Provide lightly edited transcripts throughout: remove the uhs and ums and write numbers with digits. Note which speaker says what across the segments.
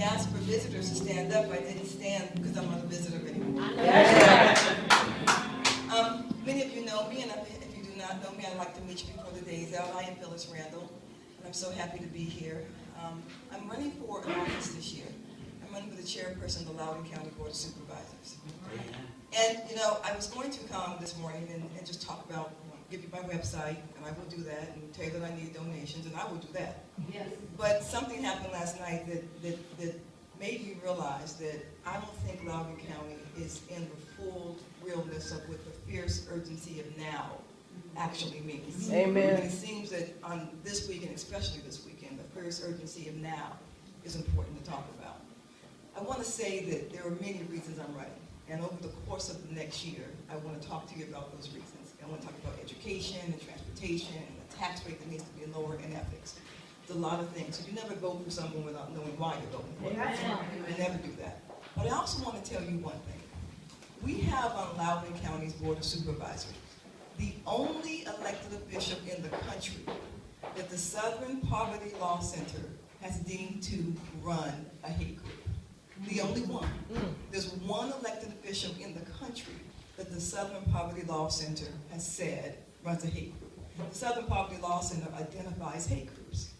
Speaker 1: asked for visitors to stand up, I didn't stand because I'm not a visitor anymore. Many of you know me, and if you do not know me, I'd like to meet you before the day is out. I am Phyllis Randall, and I'm so happy to be here. I'm running for an office this year. I'm running for the chairperson of the Loudoun County Board of Supervisors. And, you know, I was going to come this morning and just talk about, give you my website, and I will do that, and tell you that I need donations, and I will do that. Yes. But something happened last night that made me realize that I don't think Loudoun County is in the full realness of what the fierce urgency of now actually means. Amen. And it seems that on this weekend, especially this weekend, the fierce urgency of now is important to talk about. I want to say that there are many reasons I'm running, and over the course of the next year, I want to talk to you about those reasons. I want to talk about education and transportation and the tax rate that needs to be lower and ethics. There's a lot of things. So you never go through something without knowing why you're voting for it. You never do that. But I also want to tell you one thing. We have on Loudoun County's Board of Supervisors the only elected official in the country that the Southern Poverty Law Center has deemed to run a hate group. The only one. There's one elected official in the country that the Southern Poverty Law Center has said runs a hate group. The Southern Poverty Law Center identifies hate groups.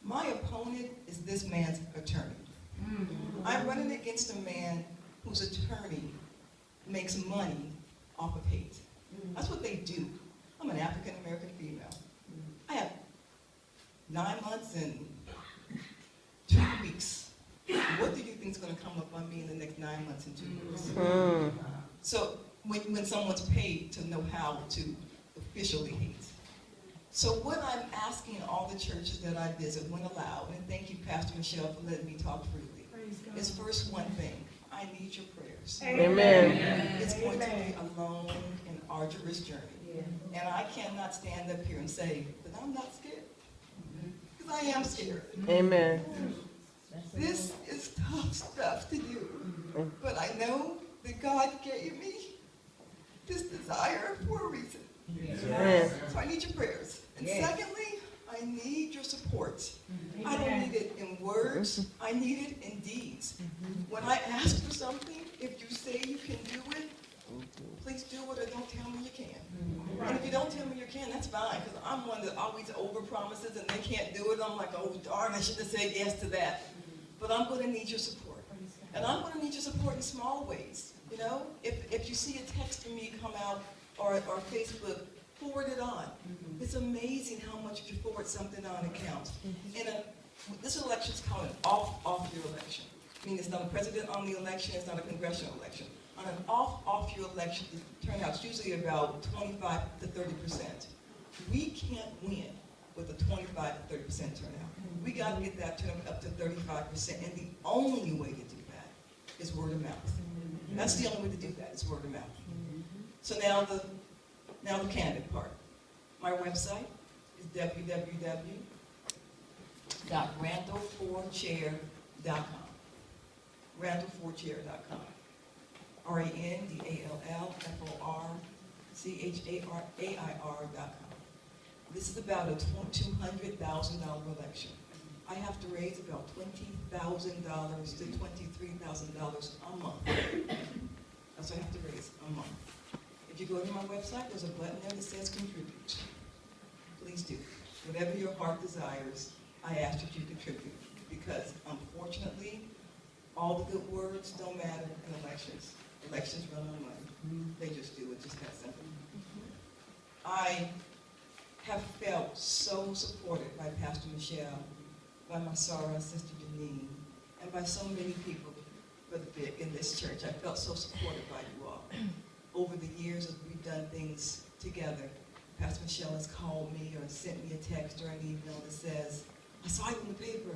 Speaker 1: My opponent is this man's attorney. I'm running against a man whose attorney makes money off of hate. That's what they do. I'm an African-American female. I have 9 months and 2 weeks. What do you think is going to come up on me in the next 9 months and 2 weeks? So when someone's paid to know how to officially hate. So what I'm asking all the churches that I visit when allowed, and thank you, Pastor Michelle, for letting me talk freely, is first one thing. I need your prayers. Amen. It's going to be a long and arduous journey. And I cannot stand up here and say that I'm not scared. Because I am scared. Amen. This is tough stuff to do. But I know that God gave me this desire for a reason. So I need your prayers. And secondly, I need your support. I don't need it in words. I need it in deeds. When I ask for something, if you say you can do it, please do it, or don't tell me you can. And if you don't tell me you can, that's fine, because I'm one that always over-promises and they can't do it. I'm like, oh darn, I should have said yes to that. But I'm going to need your support. And I'm going to need your support in small ways. You know, if you see a text from me come out or Facebook, forward it on. It's amazing how much if you forward something on, it counts. This election is called an off-year election. I mean, it's not a president on the election, it's not a congressional election. On an off-year election, the turnout's usually about 25 to 30%. We can't win with a 25 to 30% turnout. We got to get that turnout up to 35%, and the only way to do that is word of mouth. That's the only way to do that, is word of mouth. So now the candidate part. My website is www.randall4chair.com. Randall4chair.com. RANDALLFORCHARAIR.com. This is about a $200,000 election. I have to raise about $20,000 to $23,000 a month. That's what I have to raise a month. If you go to my website, there's a button there that says contribute. Please do. Whatever your heart desires, I ask that you contribute. Because unfortunately, all the good words don't matter in elections. Elections run on money. They just do. It's just that simple. I have felt so supported by Pastor Michelle, by my soror, Sister Janine, and by so many people in this church. I felt so supported by you all. Over the years, as we've done things together, Pastor Michelle has called me or sent me a text or an email that says, I saw you in the paper,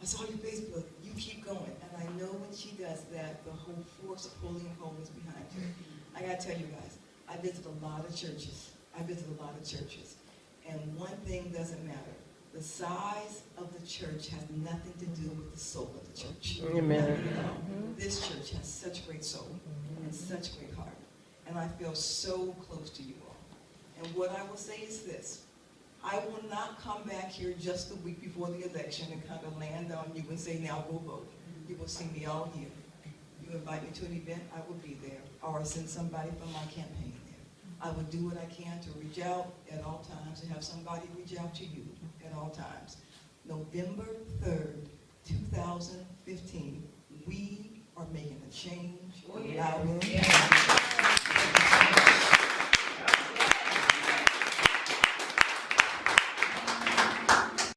Speaker 1: I saw your Facebook, you keep going. And I know when she does that, the whole force of Holy and Home is behind her. I gotta tell you guys, I visit a lot of churches. And one thing doesn't matter. The size of the church has nothing to do with the soul of the church. Amen. This church has such great soul and such great heart. And I feel so close to you all. And what I will say is this. I will not come back here just the week before the election and kind of land on you and say, now go vote. You will see me all year. You invite me to an event, I will be there, or send somebody from my campaign there. I will do what I can to reach out at all times and have somebody reach out to you at all times. November 3rd, 2015, we are making a change in our